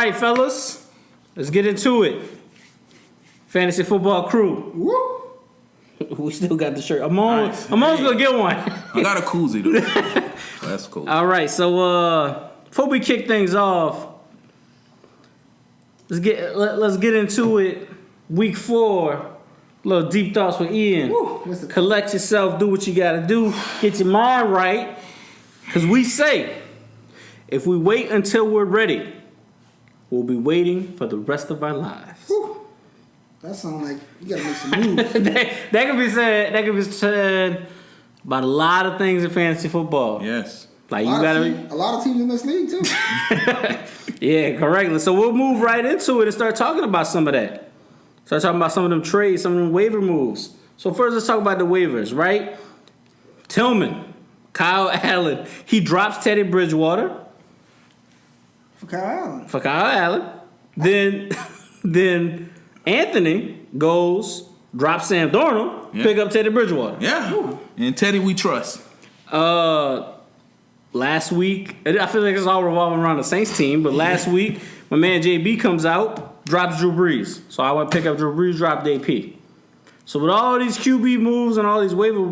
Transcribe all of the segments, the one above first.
right, fellas. Let's get into it. Fantasy football crew. Woo. We still got the shirt. I'm almost gonna get one. I got a koozie though. That's cool. All right, so before we kick things off, let's get into it. Week 4. Little deep thoughts with Ian. Collect yourself, do what you gotta do, get your mind right. Cause we say, if we wait until we're ready, we'll be waiting for the rest of our lives. Woo. That sounds like you gotta make some moves. that could be said about a lot of things in fantasy football. Yes. Like a lot of teams in this league too. Yeah, correctly. So we'll move right into it and start talking about some of that. Start talking about some of them trades, some of them waiver moves. So first, let's talk about the waivers, right? Tillman, Kyle Allen, he drops Teddy Bridgewater. For Kyle Allen. Then Anthony drops Sam Darnold, pick up Teddy Bridgewater. Yeah. Ooh. And Teddy we trust. Last week, I feel like it's all revolving around the Saints team, but last week, my man JB comes out, drops Drew Brees. So I went pick up Drew Brees, dropped AP. So with all these QB moves and all these waiver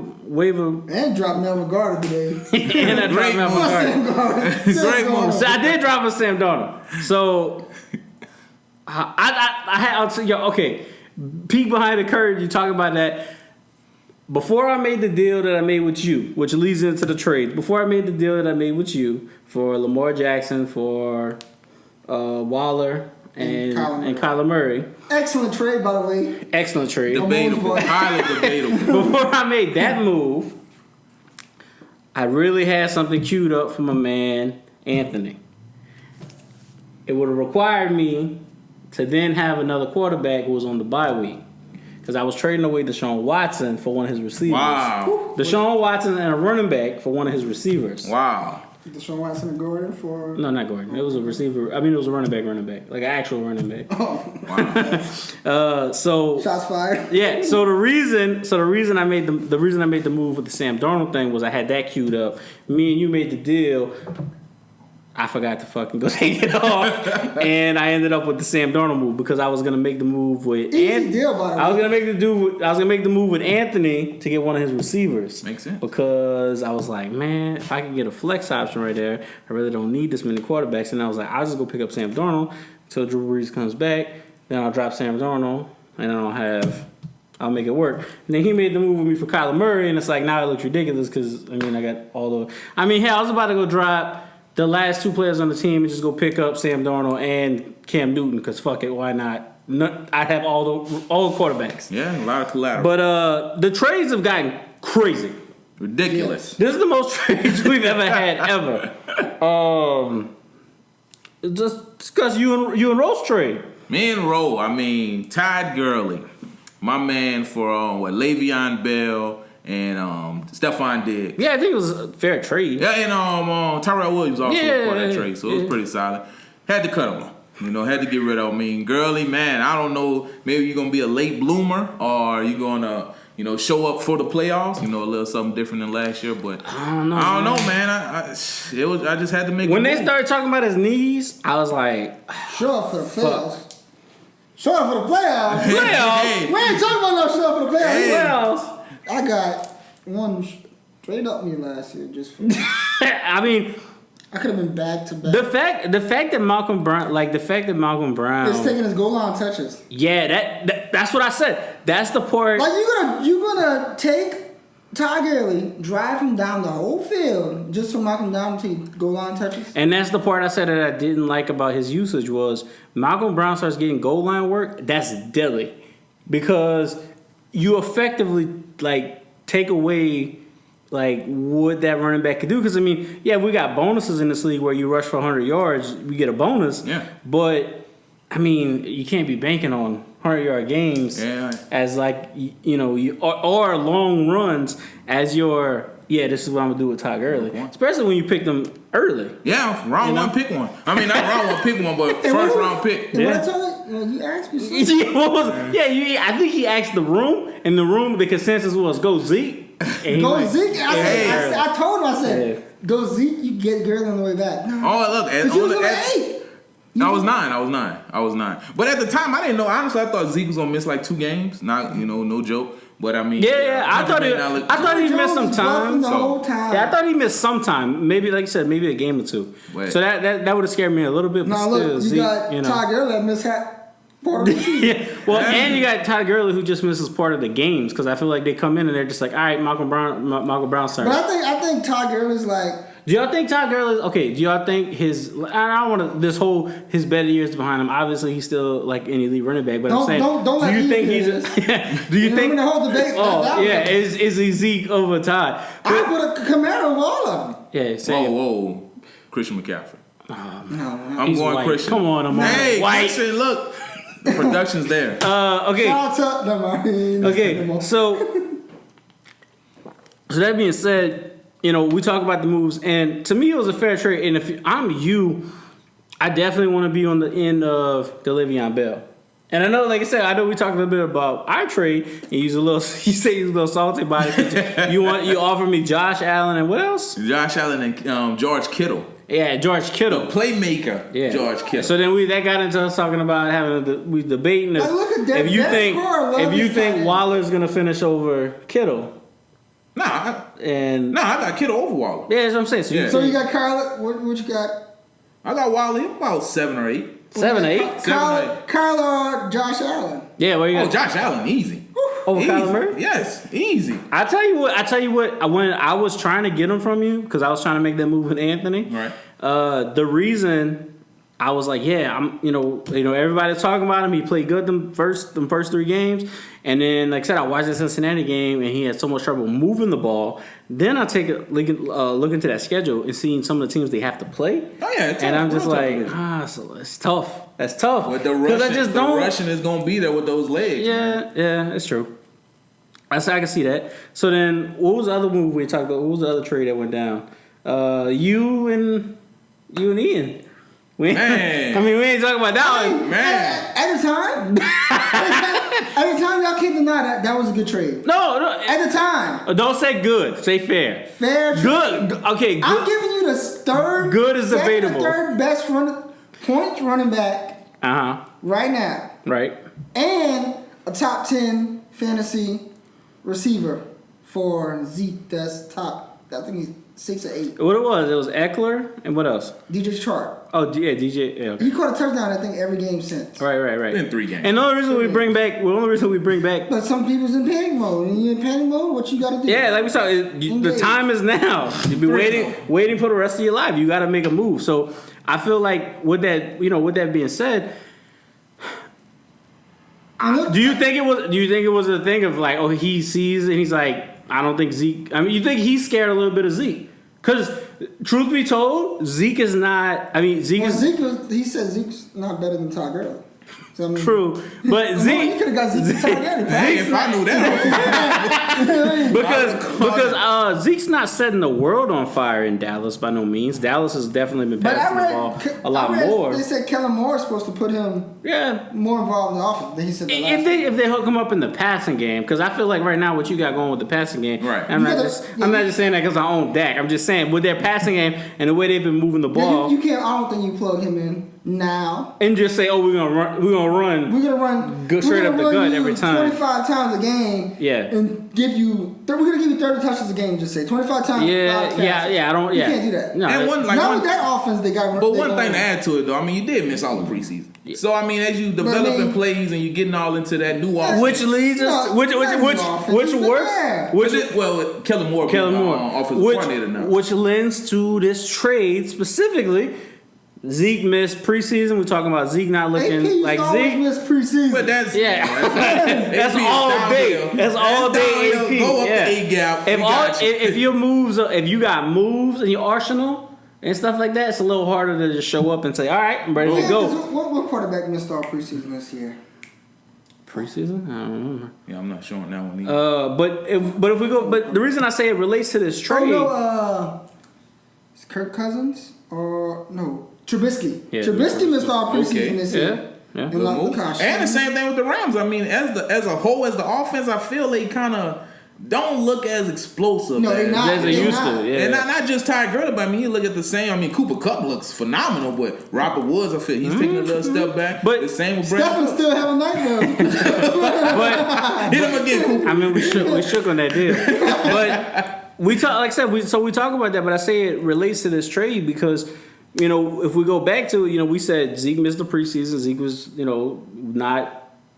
and drop Melvin Gardner today. And I dropped Melvin Gardner. Great move. So I did drop a Sam Darnold. So I'll tell you, okay, peek behind the curtain, you talk about that. Before I made the deal that I made with you, which leads into the trade, before I made the deal that I made with you for Lamar Jackson, for Waller, and Kyler Murray. Excellent trade, by the way. Excellent trade. Debatable. Highly debatable. Before I made that move, I really had something queued up for my man, Anthony. It would have required me to then have another quarterback who was on the bye week. Because I was trading away Deshaun Watson for one of his receivers. Wow. Deshaun Watson and a running back for one of his receivers. Wow. Deshaun Watson and Gordon for... No, not Gordon. It was a receiver. I mean, it was a running back. Like an actual running back. Oh. Wow. So... Shots fired. Yeah. So the reason I made the move with the Sam Darnold thing was I had that queued up. Me and you made the deal. I forgot to fucking go take it off, and I ended up with the Sam Darnold move because I was gonna make the move with Anthony. I was gonna make the move with Anthony to get one of his receivers. Makes sense. Because I was like, man, if I can get a flex option right there, I really don't need this many quarterbacks. And I was like, I'll just go pick up Sam Darnold until Drew Brees comes back. Then I'll drop Sam Darnold, and I'll make it work. And then he made the move with me for Kyler Murray, and it's like now it looks ridiculous because I got all the. Hell, I was about to go drop the last 2 players on the team and just go pick up Sam Darnold and Cam Newton because fuck it, why not? I have all the quarterbacks. Yeah, a lot of collateral. But the trades have gotten crazy, ridiculous. This is the most trades we've ever had ever. Just discuss you and Rose trade. Me and Roe, Todd Gurley, my man for Le'Veon Bell. And Stephon Diggs. Yeah, I think it was a fair trade. Yeah, and Tyrell Williams also part of that trade, so it was pretty solid. Had to cut him, had to get rid of him. Gurley, man, I don't know. Maybe you're gonna be a late bloomer, or you're gonna, show up for the playoffs. A little something different than last year, but I don't know, man. I just had to make. When they started talking about his knees, I was like, show up for the playoffs. Show up for the playoffs. Playoffs. We ain't talking about no show up for the playoffs. Playoffs. I got one straight up me last year just for I could have been back to back. The fact that Malcolm Brown is taking his goal line touches. Yeah, that's what I said. That's the part. Like you're gonna take Todd Gurley, drive him down the whole field just for Malcolm Brown to take goal line touches. And that's the part I said that I didn't like about his usage was Malcolm Brown starts getting goal line work. That's deadly because you effectively take away what that running back could do. Because we got bonuses in this league where you rush for 100 yards, we get a bonus. Yeah. But you can't be banking on 100-yard games as or long runs as your. Yeah, this is what I'm gonna do with Todd Gurley, especially when you pick them early. Yeah, round one, pick one. Not round one, pick one, but first round pick. And what I told you asked me something. I think he asked the room, and the consensus was go Zeke. Go Zeke. I told him, I said, go Zeke. You get Gurley on the way back. No. Oh, look, he was number 8. I was 9. But at the time, I didn't know. Honestly, I thought Zeke was gonna miss like 2 games. Not, no joke. But I mean, I thought he missed some time. Yeah, I thought he missed some time. Maybe, like you said, maybe a game or 2. Wait. So that would have scared me a little bit. But Now still, look, Zeke, got Todd Gurley that missed part of the season. yeah. Well, and you got Todd Gurley who just misses part of the games because I feel like they come in and they're just like, all right, Michael Brown's turn. But I think Todd Gurley's like. Do y'all think Todd Gurley? Okay. Do y'all think his? I don't want to. His better years behind him. Obviously, he's still like an elite running back. But I'm saying, don't do you think he's? Do you think? The whole debate. Oh yeah, is he Zeke over Todd? I put a Camaro of all of them. Yeah. Same. Whoa, Christian McCaffrey. No, I'm going white. Christian. Come on, I'm Hey, white. Christian, look, the production's there. Okay. Shout out to them. Okay. So that being said. We talk about the moves, and to me, it was a fair trade. And if I'm you, I definitely want to be on the end of the Le'Veon Bell. And I know, like I said, we talked a little bit about our trade, and you say he's a little salty about it. You offer me Josh Allen and what else? Josh Allen and George Kittle. Yeah, George Kittle, playmaker. Yeah. George Kittle. So then that got into us talking about we debating if you think Waller's gonna finish over Kittle. Nah, I got Kittle over Waller. Yeah, that's what I'm saying. So you got Kyler. What you got? I got Waller about 7 or 8. 7 or 8. Kyler or Josh Allen? Yeah, where you got? Josh Allen, easy. Over Kyler Murray? Yes, easy. I tell you what. When I was trying to get him from you because I was trying to make that move with Anthony. Right. The reason I was like, yeah, everybody's talking about him. He played good them first 3 games. And then, like I said, I watched the Cincinnati game, and he had so much trouble moving the ball. Then I take a look into that schedule and seeing some of the teams they have to play. Oh yeah, it's and tough. I'm just like, so it's tough. That's tough. But the Russian is going to be there with those legs. Yeah, yeah, it's true. I can see that. So then, what was the other move we talked about? What was the other trade that went down? You and Ian. We ain't talking about that one. Man. At the time, y'all can't deny that was a good trade. No. At the time. Don't say good. Say fair. Fair trade. Good. Okay, good. I'm giving you the third. Good is debatable. Third best points running back. Right now. Right. And a top 10 fantasy receiver for Zeke. That's top. I think he's 6 or 8. What it was Eckler and what else? DJ Chark. Oh yeah, DJ. Yeah, okay. He caught a touchdown, I think, every game since. Right. In 3 games. And the only reason we bring back. But some people's in panic mode. And you in panic mode, what you got to do? Yeah, like we saw, the time is now. You've been waiting for the rest of your life. You got to make a move. So I feel like with that being said. Do you think it was a thing of like, oh, he sees and he's like, I don't think Zeke. I mean, you think he's scared a little bit of Zeke? Because truth be told, Zeke is not. I mean, Zeke is. He said Zeke's not better than Todd Gurley. So, I mean, true, but Zeke. You could have got Zeke to Todd Gurley. Hey, if I knew that. because Zeke's not setting the world on fire in Dallas by no means. Dallas has definitely been passing the ball a lot more. They said Kellen Moore is supposed to put him more involved in the offense than he said if they hook him up in the passing game, because I feel like right now what you got going with the passing game, right? I'm not just saying that because I own Dak. I'm just saying with their passing game and the way they've been moving the ball, you can't. I don't think you plug him in now and just say, oh, we're gonna run good straight up the gut every time, 25 times a game, and give you. We're gonna give you 30 touches a game. Just say 25 times. I don't. You can't do that. No, and with that offense they got. But one thing to add to it though, I mean, you did miss all the preseason. Yeah. So I mean, as you developing plays and you getting all into that new offense, which leads us, which works, Kellen Moore, offensive coordinator now, which lends to this trade specifically. Zeke missed preseason. We're talking about Zeke not looking like Zeke. Missed preseason. But that's that's all day. That's all day AP. Go up the A gap. If your moves, if you got moves in your arsenal and stuff like that, it's a little harder to just show up and say, "All right, I'm ready to go." What quarterback missed all preseason this year? Preseason? I don't remember. Yeah, I'm not showing that one either. But the reason I say it relates to this trade. It's Kirk Cousins or no? Trubisky. Yeah, Trubisky missed all preseason this year. Yeah. And the same thing with the Rams. I mean, as a whole, as the offense, I feel they kind of don't look as explosive. No, they're not. As they They're used not. to. Yeah. And not just Ty Gurley, but I mean, you look at the same. I mean, Cooper Kupp looks phenomenal, but Robert Woods, I feel he's taking a little step back. But the same with Stephen Brandon. still have a nightmare. But Hit him again, Cooper. I mean, we shook on that deal. But we talk, like I said, we talk about that. But I say it relates to this trade because, you know, if we go back to it, you know, we said Zeke missed the preseason. Zeke was, you know, not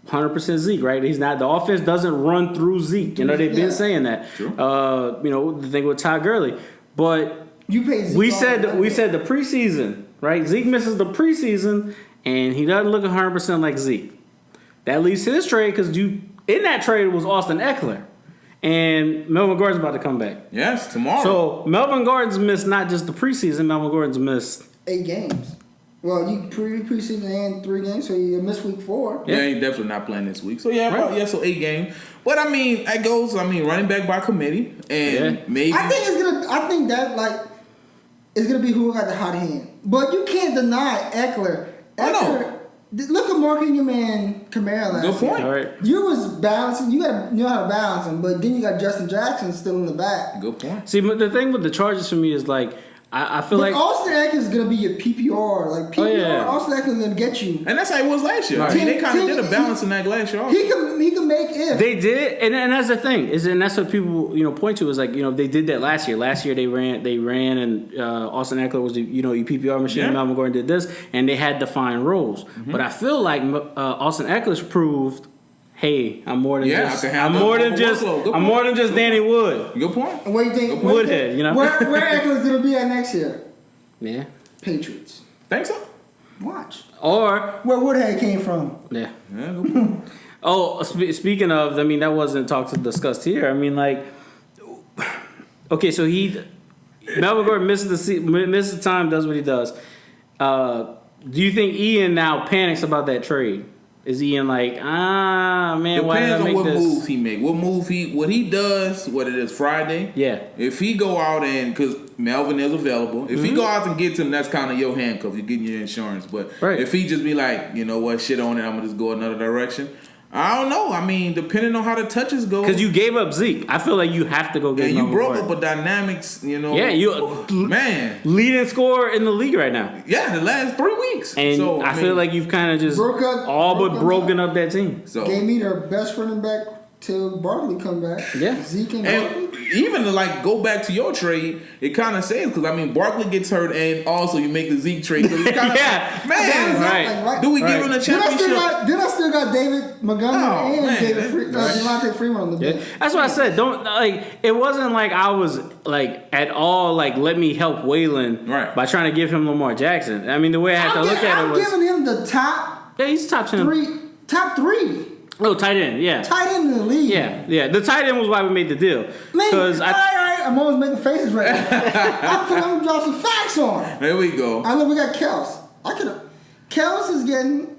100% Zeke, right? He's not. The offense doesn't run through Zeke. You know, they've been saying that. True. You know, the thing with Ty Gurley, but You pay Zeke. we said the preseason, right? Zeke misses the preseason, and he doesn't look 100% like Zeke. That leads to this trade because in that trade was Austin Eckler, and Melvin Gordon's about to come back. Yes, tomorrow. So Melvin Gordon's missed not just the preseason. Melvin Gordon's missed 8 games. Well, you preseason and 3 games, so you missed week 4. Yeah, he's definitely not playing this week. So yeah, Right. so 8 games. But I mean, that goes. I mean, running back by committee, and maybe I think that it's gonna be who got the hot hand. But you can't deny Eckler. I know. Look at Mark Ingram and Kamara last good point. year. all right. You was balancing. You gotta know how to balance them. But then you got Justin Jackson still in the back. Good point. See, but the thing with the Chargers for me is like I feel But like Austin Eckler is gonna be your PPR. Like PPR, yeah. Austin Eckler is gonna get you. And that's how it was last year. I mean, they kind of did a balance in that last year. Also. He can make if. they did, and that's the thing and that's what people point to is like they did that last year. Last year they ran, and Austin Eckler was the your PPR machine. Yeah. Melvin Gordon did this, and they had defined roles. But I feel like Austin Eckler's proved, hey, I'm more than just I'm more than just Danny Wood. Good point. What do you think? Woodhead, you know? Where Eckler's gonna be at next year? Yeah. Patriots. Think so? Watch. Or Where Woodhead came from. yeah. Yeah, good point. Oh, speaking of, I mean, that wasn't discussed here. I mean, like, okay, so Melvin Gordon misses the time, does what he does. Do you think Ian now panics about that trade? Is Ian like, man, why did I Depends on make what this? moves he make. What he does, what it is Friday. Yeah. If he go out and because Melvin is available, if he go out and gets him, that's kind of your handcuff. You're getting your insurance. But Right. if he just be like, you know what, shit on it, I'm gonna just go another direction. I don't know. I mean, depending on how the touches go. Because you gave up Zeke. I feel like you have to go get and you Melvin broke Gordon. up a dynamics, Yeah, you man. leading scorer in the league right now. Yeah, the last 3 weeks. And so, I feel like you've kind of just broken up that team. So Gave me their best running back till Barkley come back. Yeah. Zeke and Barkley. and even to like go back to your trade, it kind of says because I mean Barkley gets hurt and also you make the Zeke trade. It's kinda, Yeah. man. Right. Do we give Right. him the Then championship? I still got David Montgomery Oh, and man, Devontae Freeman on the bench. That's what I said. Don't like. It wasn't like I was like at all like let me help Waylon Right. by trying to give him Lamar Jackson. I mean the way I had to look at it I'm was giving him the top he's top 10. top three Oh, tight end, yeah. tight end in the league. Yeah. The tight end was why we made the deal. Man, all Because right, I'm always making faces right now. I'm gonna drop some facts on. There we go. I know we got Kels. Kels is getting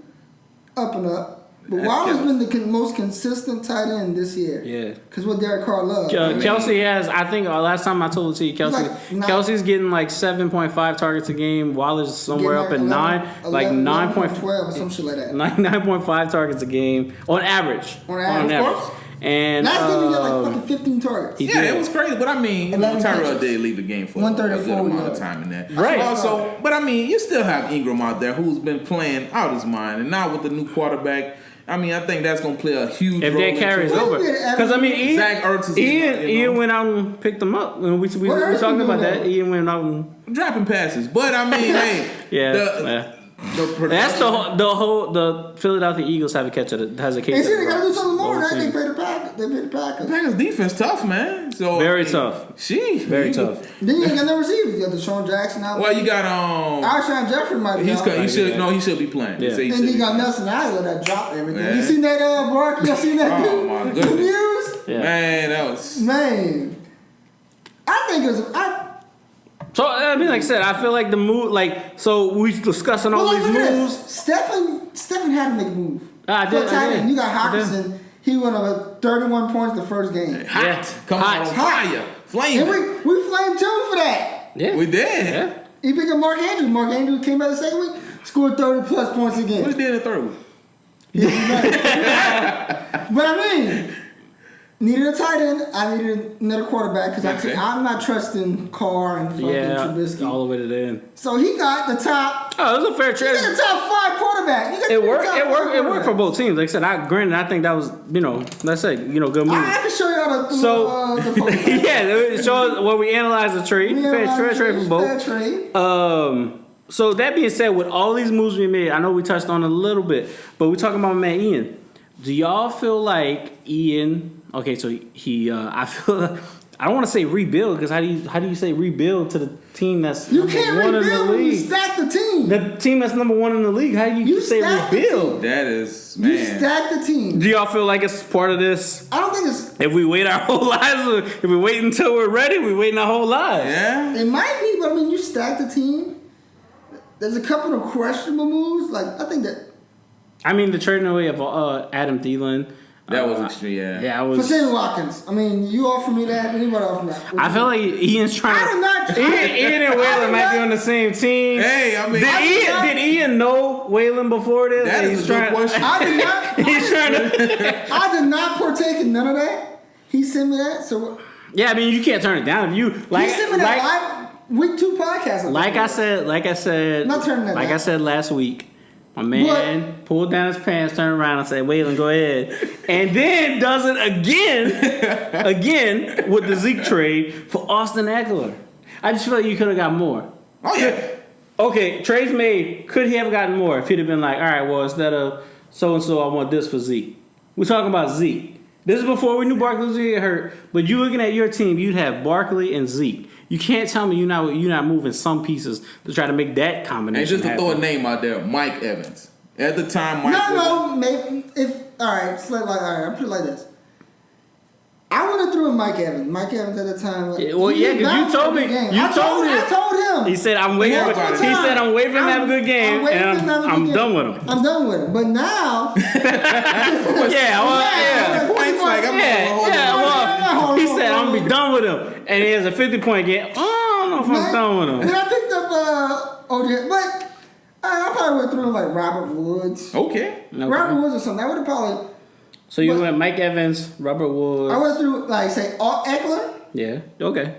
up and up. But That's Wallace Kels. been the most consistent tight end this year. Yeah. Because what Derek Carr loves. Kelsey has, I think last time I told it to you, Kelsey's getting like 7.5 targets a game. Waller's somewhere up at 9.4. 12 or some shit like that. 9.5 targets a game on average. On average. Of course. And Last game he got like fucking 15 targets. he Yeah, did. it was crazy, but I mean, 11 Tyrell catches. did leave the game for a 134 good amount of yards. time in that. Right. Also, but I mean, you still have Ingram out there who's been playing out his mind, and now with the new quarterback, I mean, I think that's going to play a huge If role. that carries into it. over, because I mean, Zach Ertz is getting, Ian went out and picked them up. When we were Ertz talking been about doing that. Ian went out and dropping passes, but I mean, hey, yeah. the That's production- the Philadelphia Eagles have a catch has a case. They said they of- gotta do something more. Now they overseas. play the Packers. They play the Packers. Packers defense tough, man. So Very tough. Very tough. Then you ain't got no receivers. You got Deshaun Jackson out. Well, you got Alshon Jeffrey might be out. he should be playing. They Yeah. say he And should you be got playing. Nelson Aguilar that dropped everything. Man. You seen that Bark? You seen that? Oh, my goodness. The news? Yeah. Man, that was Man. I think it was. So I mean, like I said, I feel like the move, like so we discussing all Well, these look at moves. this. Stephen had to make a move. I did, For tight I end, did. you got I did. Hawkinson. He went over 31 points the first game. hot. Yeah. Come Hot. on fire, flame. And we flamed too for that. Yeah, We did. Yeah. He picked up Mark Andrews. Mark Andrews came out the second week, scored 30 plus points What again. did in the third week? But I mean, needed a tight end. I needed another quarterback because I'm not trusting Carr and fucking Trubisky. All the way to the end. So he got the top. Oh, it was a fair trade. He got the top 5 quarterback. It worked for both teams. Like I said, I think that was, let's say, good move. I can show y'all the yeah, it shows where we analyze the trade. Fair trade for both. Fair trade. So that being said, with all these moves we made, I know we touched on it a little bit, but we're talking about my man Ian. Do y'all feel like Ian? Okay, so he, I feel. I don't want to say rebuild because how do you say rebuild to the team that's you can't one rebuild in the when you league? stack the team. The team that's number 1 in the league. How do you say rebuild? That is, man. You stack the team. Do y'all feel like it's part of this? I don't think it's. If we wait our whole lives, or if we wait until we're ready, we waiting our whole lives. Yeah. It might be, but I mean, you stack the team. There's a couple of questionable moves. Like I think that. I mean, the trading away of Adam Thielen. That was extreme, Yeah, I was. For Sammy Watkins. I mean, you offer me that. Anybody offer me that? I feel like Ian's trying. I did not. Ian and Waylon might be on the same team. Hey, I mean, did Ian know Waylon before this? That is a good question. I did not. He's trying to. I did not partake in none of that. He sent me that. So. Yeah, I mean, you can't turn it down if you like. He sent me that live week 2 podcast. Like I said. Not turning that down. I said last week. My man pulled down his pants, turned around, and said, "Waylon, go ahead," and then does it again with the Zeke trade for Austin Eckler. I just feel like you could have got more. Oh yeah. Okay, trades made. Could he have gotten more if he'd have been like, all right, well, instead of so and so, I want this for Zeke. We're talking about Zeke. This is before we knew Barkley was gonna get hurt. But you looking at your team, you'd have Barkley and Zeke. You can't tell me you're not moving some pieces to try to make that combination. And just to happen. throw a name out there, Mike Evans. At the time, Mike. Maybe I'll put it like this. I would have threw in Mike Evans. Mike Evans at the time. Because you told me. I told him. He said I'm waiting. He said I'm waiting for him to have a good game, and I'm done with him. I'm done with him. But now. He said I'm gonna be done with him, and he has a 50-point game. I don't know if I'm done with him. Then I picked up OJ, but I probably would have thrown like Robert Woods. Okay. Robert Woods or something. I would have probably. So you went Mike Evans, Robert Woods. I would have threw like say Eckler. Yeah. Okay.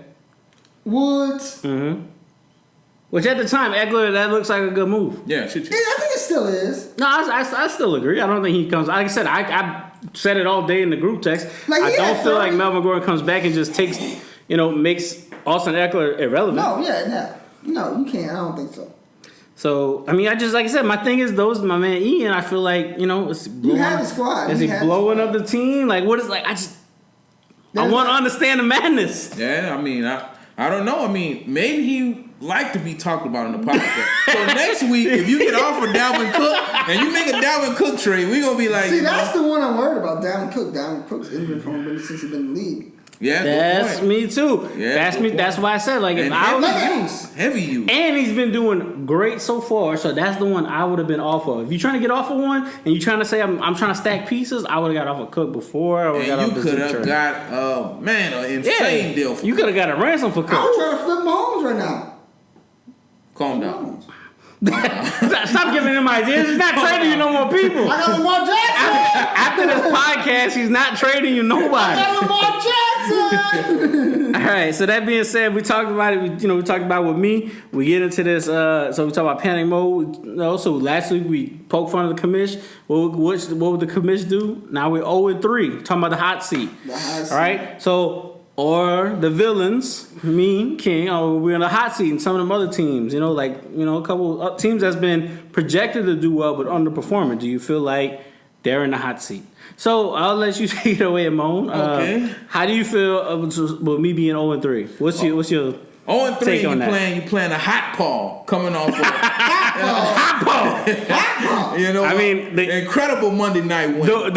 Woods. Mm-hmm. Which at the time, Eckler, that looks like a good move. Yeah, I think it still is. No, I still agree. I don't think he comes. Like I said, I said it all day in the group text. I don't feel like Melvin Gordon comes back and just takes, makes Austin Eckler irrelevant. No, you can't. I don't think so. So, I mean, like I said, my thing is my man Ian, I feel like, it's blowing, you have the squad. Is he blowing up the team? Like, what is, like, I want to understand the madness. Yeah, I mean, I don't know. I mean, maybe he like to be talked about in the podcast. So next week, if you get offered Dalvin Cook and you make a Dalvin Cook trade, we're going to be like... See, that's the one I'm worried about, Dalvin Cook. Dalvin Cook's injury prone since he's been in the league. Yeah, that's me too. Yeah, that's me. That's why I said if I was heavy use, and he's been doing great so far. So that's the one I would have been off of. If you're trying to get off of one and you're trying to say I'm trying to stack pieces, I would have got off of Cook before. And you could have got an insane deal. You could have got a ransom for Cook. I'm trying to flip Mahomes right now. Calm down. Stop giving him ideas. He's not trading you no more people. I got Lamar Jackson. After this podcast, he's not trading you nobody. I got Lamar Jackson. All right. So that being said, we talked about it. We talked about with me. We get into this. So we talk about panic mode. So last week we poked fun of the commish. What would the commish do? Now we're 0-3. Talking about the hot seat. All right. So. Or the villains, me, King, or we're in the hot seat, and some of them other teams, a couple teams that's been projected to do well but underperforming. Do you feel like they're in the hot seat? So I'll let you take it away, Amon. Okay. How do you feel with me being 0-3? What's your 0-3? You playing a hot paw coming off of hot paw. I mean, the incredible Monday night win.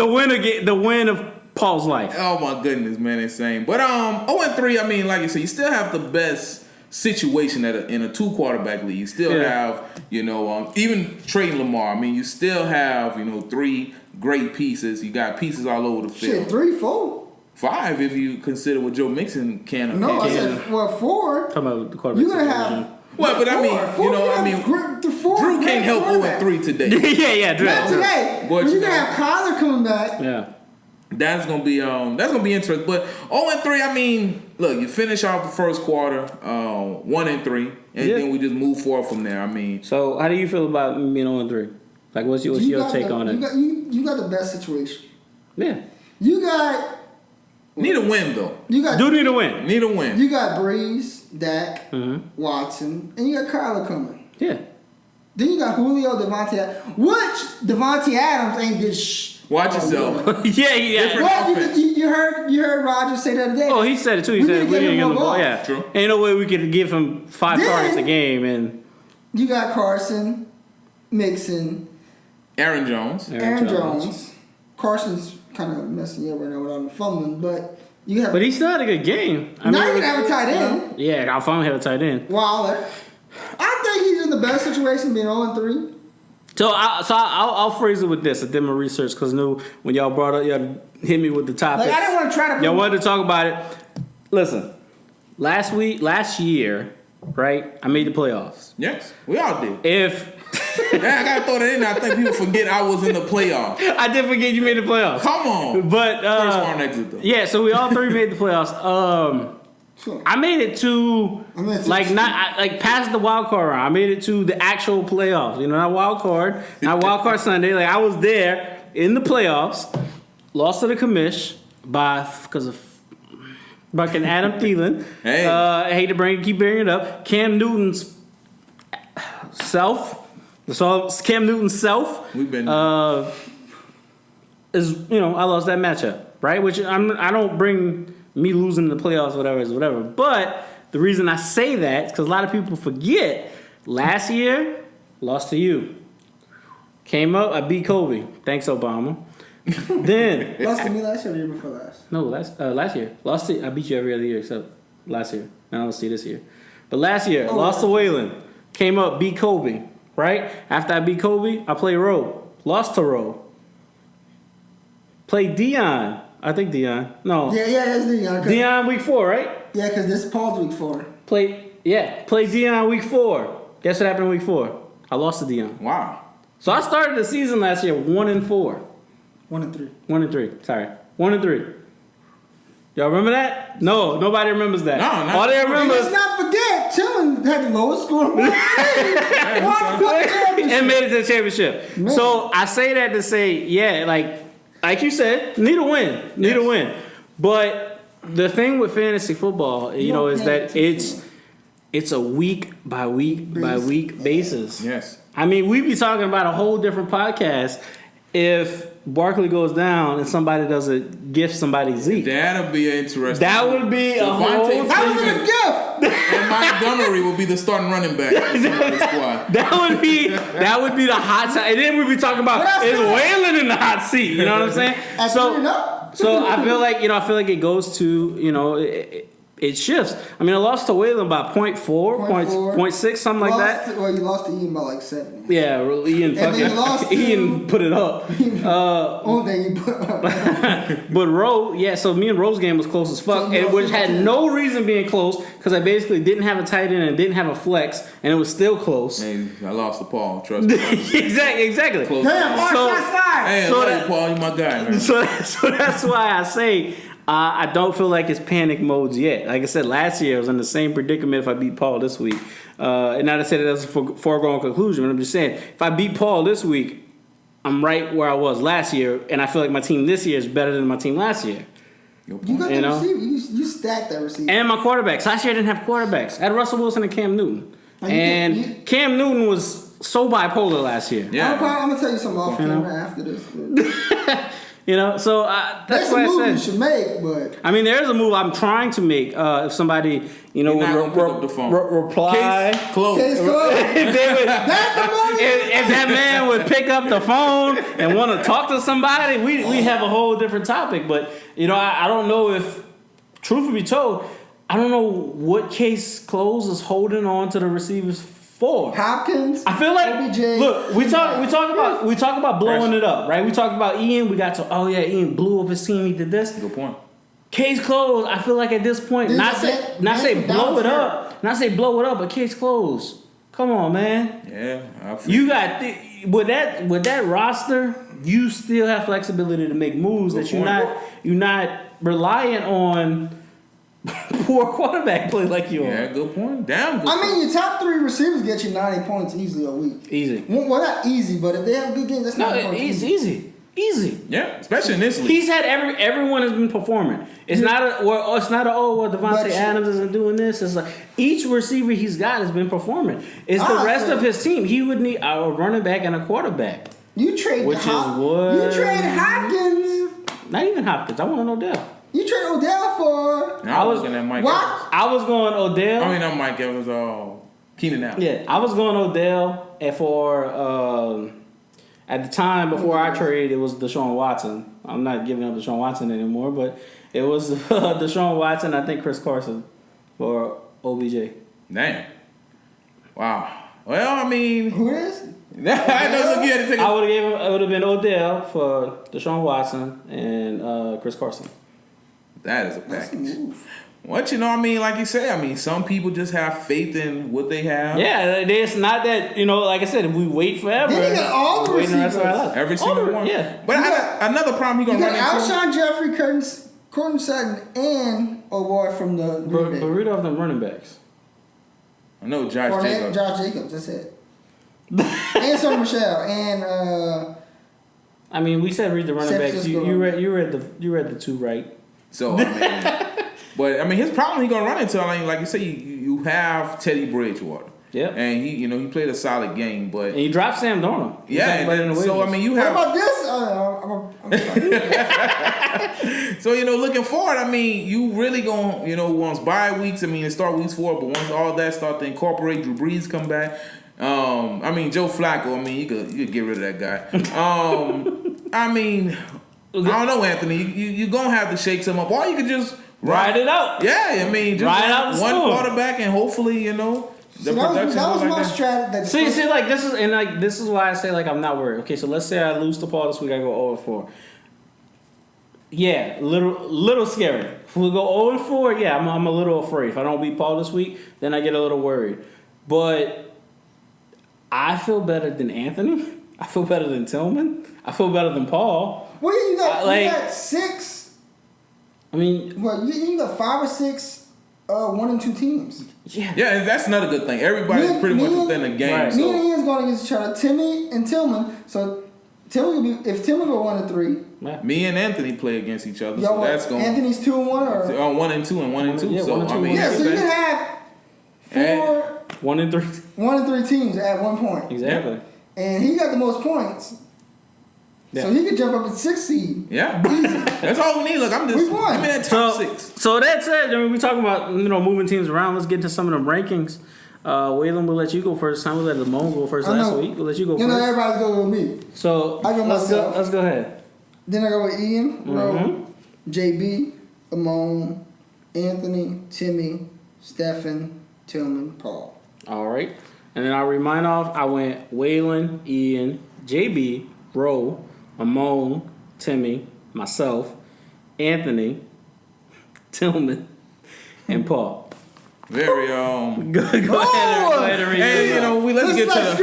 The win of Paul's life. Oh my goodness, man, insane. But 0-3, I mean, like you said, you still have the best situation in a 2-quarterback league. You still have, even trading Lamar. I mean, you still have, 3 great pieces. You got pieces all over the field. Shit, 3, 4. 5 if you consider what Joe Mixon can. No, I said 4. Talking about the quarterback. You're gonna have. Well, but Drew can't help 0-3 today. yeah, Drew. Not today. But you're gonna have Kyler coming back. Yeah. That's gonna be interesting. But 0-3, I mean, look, you finish off the first quarter 1-3, and then we just move forward from there. I mean, so how do you feel about being 0-3? Like, what's your take on it? You got the best situation. Yeah, you got need a win though. Need a win. Need a win. You got Breeze, Dak, Watson, and you got Kyler coming. Yeah. Then you got Julio, Devontae Adams ain't good. Watch yourself. Yeah. Well, you heard Roger say the other day. Oh, he said it too. He said we didn't get him the ball. Yeah, true. Ain't no way we could give him 5 targets a game. And you got Carson, Mixon, Aaron Jones. Carson's kind of messing you up right now with all the fumbling, but you have. But he still had a good game. Now you can have a tight end. Yeah, I'll finally have a tight end. Waller. I think he's in the best situation being 0-3. So I'll phrase it with this. I did my research because when y'all brought up, y'all hit me with the topic. Like, I didn't want to try to. Y'all wanted to talk about it. Listen, last year, right? I made the playoffs. Yes, we all did. I gotta throw that in there. I think people forget I was in the playoffs. I did forget you made the playoffs. Come on. But first round exit though. Yeah, so we all 3 made the playoffs. I made it to not past the wild card round. I made it to the actual playoffs. You know, not wild card Sunday. Like, I was there in the playoffs. Lost to the commish because of fucking Adam Thielen. Hey. I hate to keep bringing it up. Cam Newton's self. So Cam Newton's self. We've been is I lost that matchup, right? Which I don't bring me losing the playoffs, whatever. But the reason I say that is because a lot of people forget last year, lost to you. Came up, I beat Kobe. Thanks, Obama. Then Lost to me last year or the year before last? No, last year. I beat you every other year except last year. And I don't see this year. But last year, lost to Waylon. Came up, beat Kobe. Right? After I beat Kobe, I played Roe. Lost to Roe. Played Dion. I think Dion. No. Yeah, it's Dion. Dion week 4, right? Yeah, because this is Paul's week 4. Played Dion week 4. Guess what happened in week 4? I lost to Dion. Wow. So I started the season last year 1-4. 1-3. 1-3. Sorry. 1-3. Y'all remember that? No, nobody remembers that. No, all they remember. Let's not forget, Tillman had the lowest score. And made it to the championship. Man. So I say that to say, yeah, like you said, need a win. But the thing with fantasy football, is that it's a week by week basis. Yes. I mean, we'd be talking about a whole different podcast if Barkley goes down and somebody doesn't gift somebody Zeke. That'll be interesting. That would be a whole thing. That was a gift. And Montgomery will be the starting running back of the squad. That would be the hot side. And then we'd be talking about is Waylon in the hot seat. You know what I'm saying? So I feel like it goes to it shifts. I mean, I lost to Waylon by 0.4, 0.6, something like that. Well, you lost to Ian by like 7. Yeah, Ian put it up. Only thing you put up. But Roe, so me and Roe's game was close as fuck, which had no reason being close because I basically didn't have a tight end and didn't have a flex, and it was still close. Hey, I lost to Paul. Trust me. Exactly. Close. Damn, Paul, you my guy, man. So that's why I say. I don't feel like it's panic modes yet. Like I said, last year I was in the same predicament if I beat Paul this week. And not to say that that's a foregone conclusion, but I'm just saying, if I beat Paul this week, I'm right where I was last year, and I feel like my team this year is better than my team last year. You got the receiver. You stacked that receiver. And my quarterbacks. Last year I didn't have quarterbacks. I had Russell Wilson and Cam Newton. Cam Newton was so bipolar last year. Yeah. I'm going to tell you something off camera after this. So that's what I said. You should make, but I mean, there's a move I'm trying to make. If somebody, would reply, Case closed. If that man would pick up the phone and want to talk to somebody, we have a whole different topic. But I don't know if, truth be told, I don't know what Case Close is holding on to the receivers for. Hopkins. I feel like OBJ, look, we talk about blowing it up, right? We talked about Ian. We got to Ian blew up his team. He did this. Good point. Case closed. I feel like at this point, not say blow it up, but case closed. Come on, man. Yeah, you got with that roster you still have flexibility to make moves that you're not reliant on poor quarterback play like you are. Yeah, good point. Damn good I mean, your top 3 receivers get you 90 points easily a week. Easy. Well, not easy, but if they have good games, that's not it's easy. Yeah, especially in this league. He's had everyone has been performing. It's not Devontae Adams isn't doing this. It's like each receiver he's got has been performing. It's the rest of his team. He would need a running back and a quarterback. You trade you trade Hopkins. Not even Hopkins. I want an Odell. You trade Odell for. I was looking at Mike Evans. I was going Odell. I mean, not Mike Evans. Keenan Allen. Yeah, I was going Odell and for. At the time, before I traded, it was Deshaun Watson. I'm not giving up Deshaun Watson anymore, but it was Deshaun Watson, I think Chris Carson for OBJ. Damn. Wow. Well, I mean... Who is? I would have been Odell for Deshaun Watson and Chris Carson. That is a package. What I mean, like you say, some people just have faith in what they have. Yeah, it's not that, like I said, if we wait forever. Then you got all the receivers. Every single one. Yeah. But another problem you're going to run into. Alshon Jeffrey, Courtney Sutton, and from the Green Bay. But read off them running backs. I know Josh Jacobs, that's it. And Sonny Michel, and we said read the running backs. You read the 2 right. So but his problem he gonna run into, like you say, you have Teddy Bridgewater. Yep. And he played a solid game, but and you dropped Sam Darnold. Yeah. You have. What about this? So looking forward, you really gonna once bye weeks. It start weeks 4, but once all that start to incorporate, Drew Brees come back. Joe Flacco. You could get rid of that guy. I don't know, Anthony. You gonna have to shake some up, or you could just ride it out. Yeah, just ride out the one storm. Quarterback, and hopefully the production. That was my strategy. See, this is why I say I'm not worried. Okay, so let's say I lose to Paul this week, I go 0-4. Yeah, little scary. If we go 0-4, yeah, I'm a little afraid. If I don't beat Paul this week, then I get a little worried. But I feel better than Anthony. I feel better than Tillman. I feel better than Paul. Well, you got 6. You got 5 or 6 1 and 2 teams. Yeah, that's another good thing. Everybody's pretty much within the game. Right. Me and Ian's going against each other. Timmy and Tillman. So if Tillman go 1 and 3. Yeah. Me and Anthony play against each other. So that's going. Anthony's 2 and 1 or 1 and 2 and 1 and 2. Yeah, so 1 and 2. So you can have 4 1 and 3. 1 and 3 teams at one point. Exactly. And he got the most points. Yeah. So he could jump up at 6 seed. Yeah. That's all we need. Look, I'm in that top 6. So that said, we're talking about moving teams around. Let's get into some of the rankings. Waylon, we'll let you go first. Time we let Lamone go first last week. We'll let you go first. Everybody's going with me. So I go myself. Let's go ahead. Then I go with Ian, Rowe, JB, Lamone, Anthony, Timmy, Stephen, Tillman, Paul. All right. And then I'll remind off, I went Waylon, Ian, JB, Rowe, Amon, Timmy, myself, Anthony, Tillman, and Paul. Very Go ahead and read Hey, let's get to let's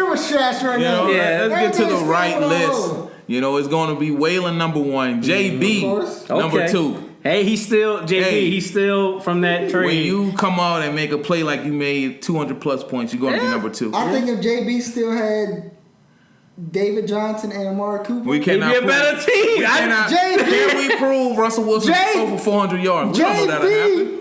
get to the right list. It's going to be Waylon number 1, JB number 2. Hey, he's still JB. Hey, he's still from that trade. When you come out and make a play like you made 200 plus points, you're going to be number 2. I think if JB still had David Johnson and Amari Cooper, we cannot be a better team. Can we prove Russell Wilson over 400 yards? We don't know that'll happen.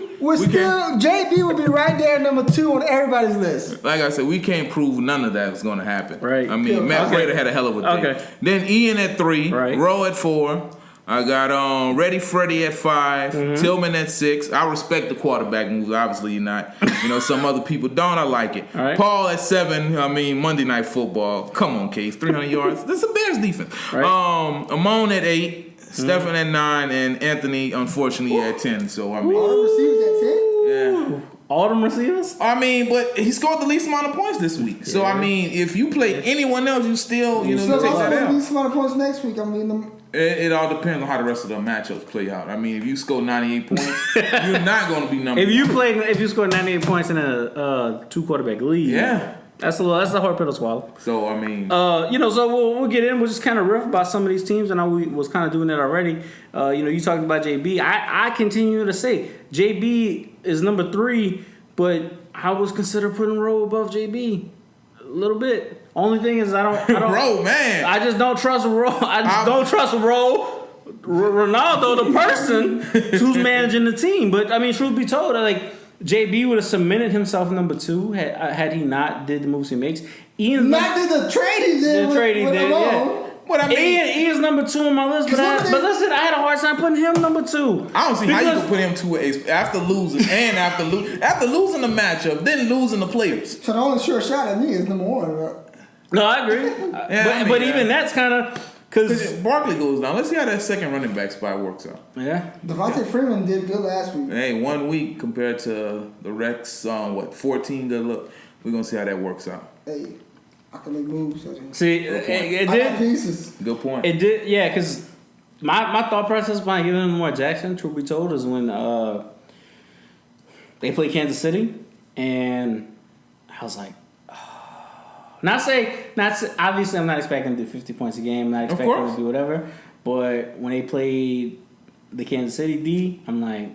JB would be right there number 2 on everybody's list. Like I said, we can't prove none of that is going to happen. Right. Matt Prater had a hell of a day. Okay. Then Ian at 3, right. Rowe at 4. I got Ready Freddie at 5, Tillman at 6. I respect the quarterback moves. Obviously, you're not. Some other people don't. I like it. Right. Paul at 7. Monday Night Football. Come on, Case. 300 yards. That's a Bears defense. Right. Amon at 8, Stephen at 9, and Anthony, unfortunately, at 10. So all the receivers at 10. Yeah. All them receivers? But he scored the least amount of points this week. Yeah. So if you play anyone else, you still, you take that out. The least amount of points next week. It all depends on how the rest of the matchups play out. If you score 98 points, you're not going to be number 1. If you score 98 points in a 2 quarterback league, That's a hard pill to swallow. So I mean, so we'll get in. We'll just kind of riff about some of these teams. I know we was kind of doing that already. You talked about JB. I continue to say JB is number 3, but I was consider putting Rowe above JB a little bit. Only thing is I don't Rowe, man. I just don't trust Rowe. Don't trust Rowe. Ronaldo, the person who's managing the team. But I mean, truth be told, JB would have cemented himself number 2 had he not did the moves he makes. Ian's not did the trade he did. The trade he did, yeah. What I mean, Ian's number 2 on my list, but listen, I had a hard time putting him number 2. I don't see how you could put him 2 after losing and after losing the matchup, then losing the players. So the only sure shot at me is number 1. No, I agree. but even that's kind of because Barkley goes down. Let's see how that second running back spot works out. Yeah, Devontae Freeman did good last week. Hey, 1 week compared to the Rex 14 good look. We're gonna see how that works out. Hey, I can make moves. See, it did. I got pieces. Good point. It did, yeah. Because my thought process behind giving him Lamar Jackson, truth be told, is when they played Kansas City, and I was like, obviously I'm not expecting him to do 50 points a game. I'm not expecting him to do whatever. But when they played the Kansas City D, I'm like,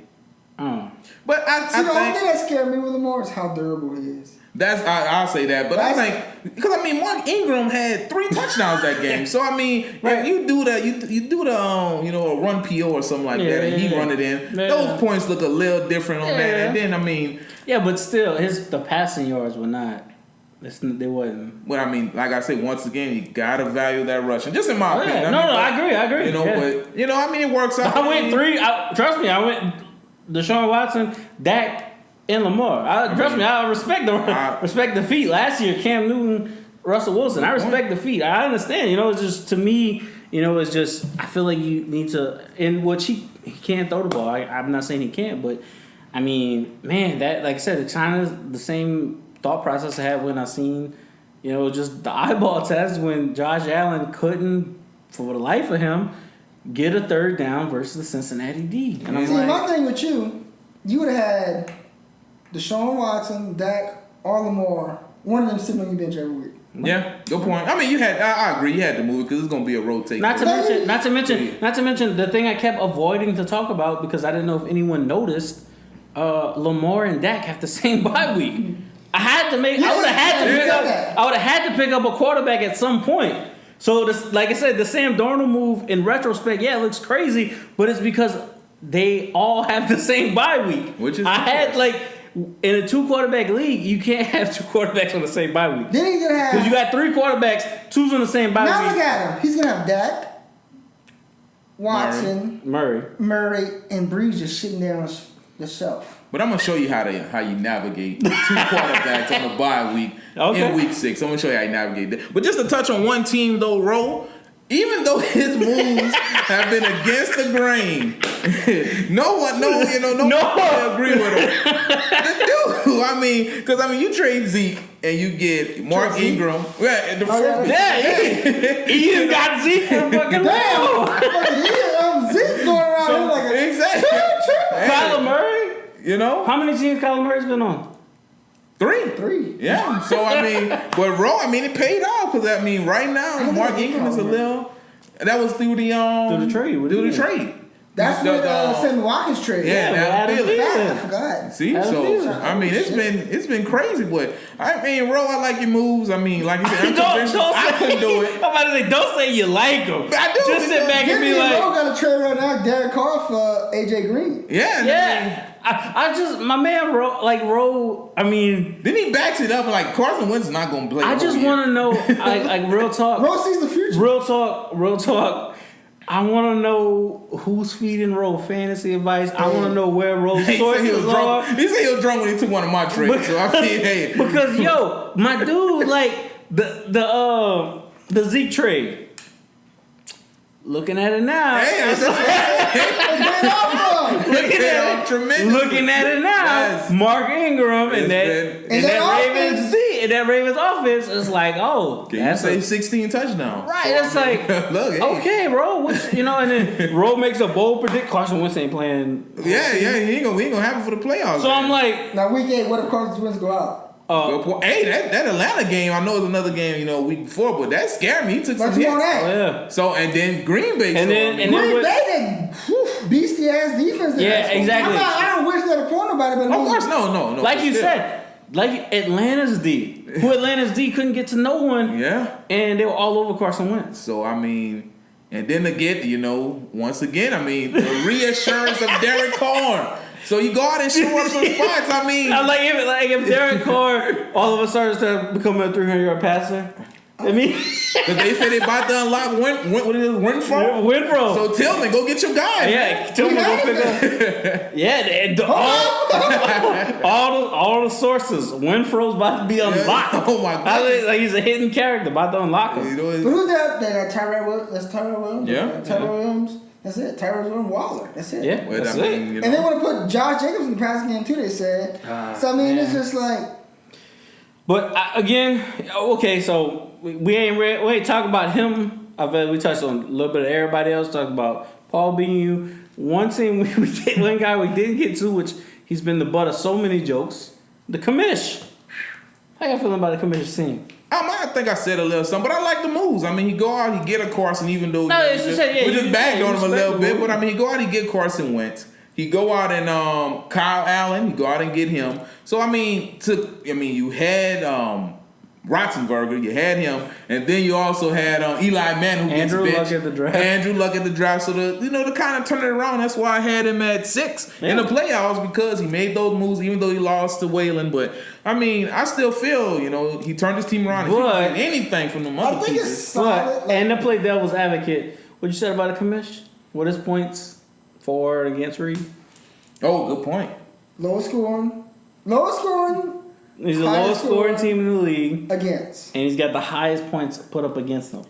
oh. But the only thing that scared me with Lamar is how durable he is. I'll say that, but I think because Mark Ingram had 3 touchdowns that game, so I mean, if you do that, you do the a run PO or something like that, and he run it in. Those points look a little different on that, and then I mean, but still, the passing yards were not. They wasn't. But I mean, like I say, once again, you gotta value that rushing. Just in my opinion. I agree. But I mean, it works out. I went 3. Trust me, I went Deshaun Watson, Dak. And Lamar, I respect the feat. Last year, Cam Newton, Russell Wilson. I respect the feat. I understand. It's just to me. It's just I feel like you need to. In which he can't throw the ball. I'm not saying he can't, but I mean, man, that like I said, it's kind of the same thought process I had when I seen, just the eyeball test when Josh Allen couldn't, for the life of him, get a third down versus the Cincinnati D. And I'm like, my thing with you would have had Deshaun Watson, Dak, or Lamar, one of them sitting on your bench every week. Yeah, good point. I mean, I agree. You had to move it because it's going to be a rotation. Not to mention the thing I kept avoiding to talk about because I didn't know if anyone noticed. Lamar and Dak have the same bye week. I would have had to pick up a quarterback at some point. So, like I said, the Sam Darnold move in retrospect, it looks crazy, but it's because they all have the same bye week. Which is in a 2 quarterback league, you can't have 2 quarterbacks on the same bye week. Then he's gonna have because you got 3 quarterbacks, 2's on the same bye week. Now look at him. He's gonna have Dak, Watson, Murray, and Breeze just sitting there on the shelf. But I'm gonna show you how you navigate 2 quarterbacks on the bye week in week 6. I'm gonna show you how you navigate that. But just to touch on one team though, Ro, even though his moves have been against the grain, no one agree with him. The dude, I mean, because you trade Zeke and you get Mark Ingram. Yeah, Ian got Zeke for fucking Zeke going around exactly. Kyler Murray. How many teams Kyler Murray's been on? 3. Yeah. So but Ro, it paid off because right now Mark Ingram is a little. That was through the trade. That's when Sammy Watkins traded. Yeah, I forgot. See, it's been crazy, but Ro, I like your moves. Like you said, I couldn't do it. I'm about to say, don't say you like him. I do. Just sit back and be like, Ro got a trade right now, Derek Carr for AJ Green. Yeah. My man Ro. Then he backs it up like Carson Wentz is not going to play. I just want to know, like real talk. Ro sees the future. Real talk. I want to know who's feeding Ro fantasy advice. I want to know where Ro's sources are. He said he was drunk when he took one of my trades. Because my dude, the Zeke trade. Looking at it now. Looking at it now. Yes. Mark Ingram and that Ravens offense is like, that's 16 touchdowns. Right. It's like, look, okay, bro. And then Ro makes a bold prediction. Carson Wentz ain't playing. Yeah. He ain't gonna have it for the playoffs. So I'm like, now week 8, what if Carson Wentz go out? Good point. Hey, that Atlanta game, I know it was another game, a week before, but that scared me. He took some But hits. you on that? Oh, yeah. So, and then Green Bay. Green Bay, that beastie ass defense. Yeah, exactly. I don't wish that upon nobody, but Of course, no. Like you said, like Atlanta's D. Who Atlanta's D couldn't get to no one. Yeah. And they were all over Carson Wentz. So, I mean, and then again, once again, I mean, the reassurance of Derek Carr. So you go out and show up some spots. I mean, if Derek Carr all of a sudden started becoming a 300-yard passer, I mean, because they said they about to unlock Winfro. Winfro. So Tillman, go get your guy. Yeah, Tillman go pick up. Yeah, all the sources. Winfro's about to be unlocked. Oh my god! Like he's a hidden character about to unlock him. But who's that? That Tyrell Williams. That's Tyrell Williams. Yeah. Tyrell Williams. That's it. Tyrell Williams Waller. That's it. Yeah, Well, that's I it. mean, And they want to put Josh Jacobs in the passing game too. They said. So I mean, it's just like. But again, okay, so we ain't talk about him. We touched on a little bit of everybody else. Talk about Paul Beanu. One team one guy we didn't get to, which he's been the butt of so many jokes. The commish. How y'all feeling about the commish team? I think I said a little something, but I like the moves. I mean, he go out, he get a Carson, even though No, it's just we just bagged on him a little bit. move. But I mean, he go out, he get Carson Wentz. He go out and Kyle Allen, he go out and get him. So I mean, you had Rotzenberger, you had him, and then you also had Eli Manning, who Andrew gets Luck benched. at the draft. Andrew Luck at the draft. So to kind of turn it around, that's why I had him at 6 in the playoffs, because he made those moves, even though he lost to Whalen. But I mean, I still feel he turned his team around. If he But- can get anything from the I other think it's pieces. solid. But, and to play devil's advocate, what you said about the commish? What is points for and against Reed? Oh, good point. Lowest scoring. He's the lowest Highest scoring scoring. team in the league, Against. and he's got the highest points put up against them.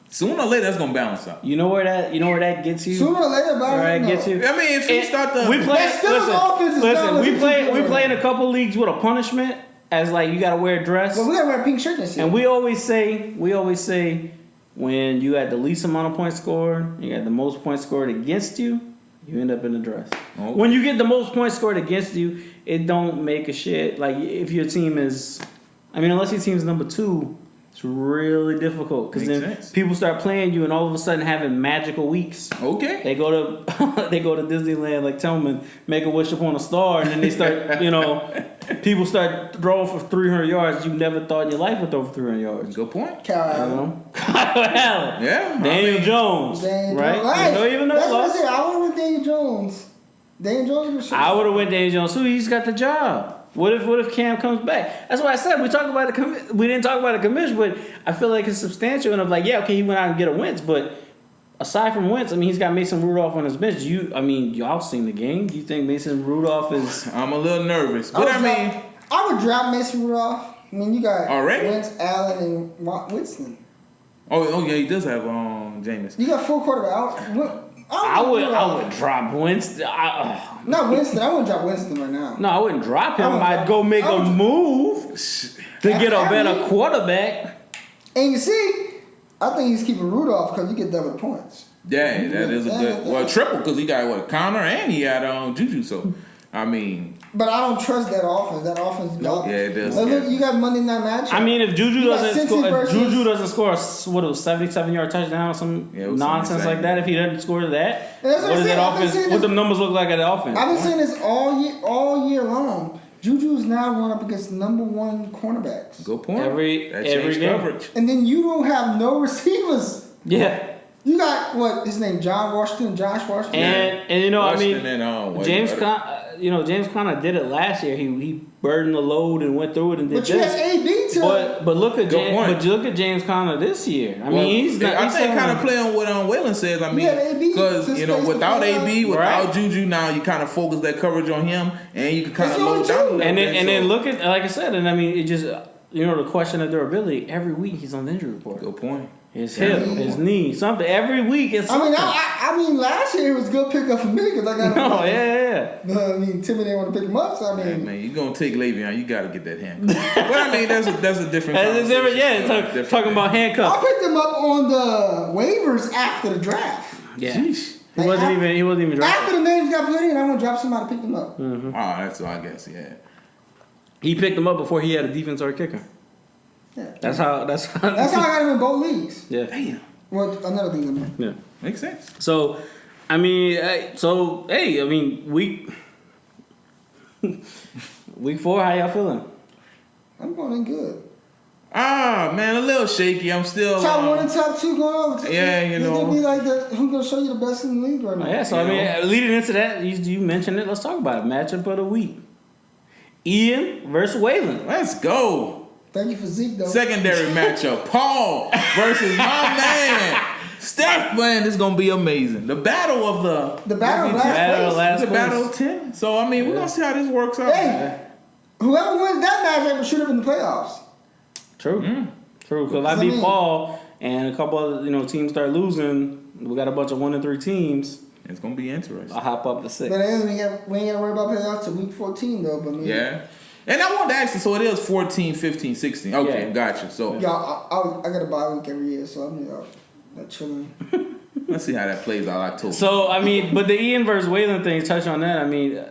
Sooner or later, that's gonna balance out. You know where that gets you? Sooner or later, Where that no. gets you? I mean, if he start the we play. That's still his offense is Listen. not We what play. you We do. play in a couple leagues with a punishment as like you got to wear a dress. Well, we gotta wear a pink shirt this year. And we always say when you had the least amount of points scored, you got the most points scored against you, you end up in the dress. Okay. When you get the most points scored against you, it don't make a shit. Like if your team is, unless your team's number 2, it's really difficult because Makes then sense. people start playing you and all of a sudden having magical weeks. Okay. They go to Disneyland like Tillman, make a wish upon a star, and then they start, people start throwing for 300 yards you never thought in your life would throw for 300 yards. Good point. Kyle You Allen. know? Kyle Allen. Yeah. Daniel Jones. Daniel right? Jones. Right. You don't even know That's what I loss. said. I would have went Daniel Jones. Daniel Jones was I would have went Daniel Jones too. He's got the job. What if Cam comes back? That's why I said we talked about we didn't talk about the commission, but I feel like it's substantial. And I'm like, yeah, okay, he went out and get a Wentz, but aside from Wentz, he's got Mason Rudolph on his bench. Y'all seen the game? Do you think Mason Rudolph is? I'm a little nervous, but I would drop Mason Rudolph. You got Already? Wentz, Allen, and Winston. Oh yeah, he does have Jameis. You got 4 quarterbacks. I would drop Winston. Not Winston. I wouldn't drop Winston right now. No, I wouldn't drop him. I'd go make a move to get a better quarterback. And you see, I think he's keeping Rudolph because you get double points. Yeah, that is a good triple because he got Connor and he had Juju. So But I don't trust that offense. That offense is garbage. Yeah, it does. Look, you got Monday Night Matchup. If Juju You got doesn't Cincy score, versus- Juju doesn't score a 77-yard touchdown or some Yeah, it was nonsense something like that. If he doesn't score that, And that's what what I'm does saying. that I've been offense? saying What this- the numbers look like at the offense? I've been saying this all year long. Juju's now going up against number 1 cornerbacks. Good point. Every That game. changed coverage. And then you don't have no receivers. Yeah, You got his name, Josh Washington. and Washington and, James Conner did it last year. He burdened the load and went through it and did But you this. have AB too. But look at Good point. James Conner this year. Well, he's not. I he's think kind someone- of play on what Whalen says. Yeah, AB Because just face without the AB, field. without Right. Juju, now you kind of focus that coverage on him, and you can kind of That's the load only down a two. little And bit. then look at, like I said, it just the question of durability. Every week he's on the injury report. Good point. His hip, his knee, something. Every week it's something. Last year it was a good pickup for me because I got No, yeah. Timmy didn't want to pick him up, so Hey, man, you gonna take Le'Veon? You got to get that handcuff. But that's a different. That's a different. Yeah, conversation. talking about I handcuffs. picked him up on the waivers after the draft. Yeah, Sheesh. he wasn't even drafted. After the names got put in, I'm gonna drop somebody to pick them up. Oh, that's what I guess. Yeah. He picked him up before he had a defense or a kicker. Yeah. That's how. That's how I got him in both leagues. Yeah. Damn. Well, another thing I mean. Yeah. Makes sense. So, I mean, week 4, how y'all feeling? I'm going in good. Man, a little shaky. I'm still Top 1 and top 2 going over. Yeah, you know. It'll be like who's going to show you the best in the league right now? Yeah, so I mean, leading into that, you mentioned it. Let's talk about it. Matchup of the week: Ian versus Waylon. Let's go. Thank you for Zeke, though. Secondary matchup: Paul versus my man Steph. Man, this is gonna be amazing. The battle of the battle of last the place. battle of 10. So I mean, we're gonna see how this works out. Hey, whoever wins that matchup should have been in the playoffs. True. True. Because I beat Paul, and a couple of teams start losing. We got a bunch of 1 and 3 teams. It's gonna be interesting. I'll hop up to 6. But we ain't got to worry about playoffs till week 14, though. But Yeah. And I wanted to ask you, so it is 14, 15, 16. Okay, Yeah. gotcha. So y'all, I got a bye week every year, so I'm not chilling. let's see how that plays out October. So, I mean, but the Ian versus Waylon thing, touch on that. I mean,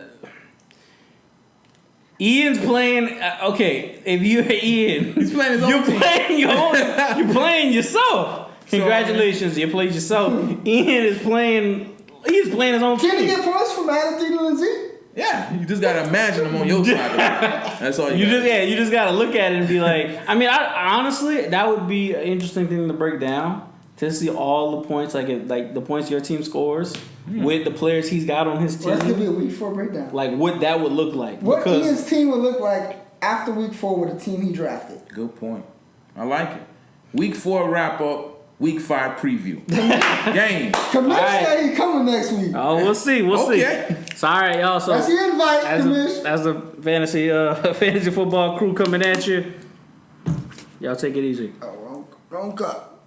Ian's playing. Okay, if you're Ian, He's playing his own team. You're playing yourself. Congratulations, you played yourself. Ian is playing. He's playing his own team. Can he get points from adding 3 to Zeke? Yeah, you just gotta imagine them on your side. That's all you got. You just gotta look at it and be like. I mean, I honestly, that would be an interesting thing to break down, to see all the points, like the points your team scores with the players he's got on his team. Well, that's gonna be a week 4 breakdown. Like what that would look like. What Ian's team would look like after week 4 with the team he drafted. Good point. I like it. Week 4 wrap up. Week 5 preview. Game. Commish said he coming next week. Oh, we'll see. Okay. So, all right, y'all. So That's the invite, Commish. as a fantasy football crew coming at you. Y'all take it easy. Oh, wrong cup.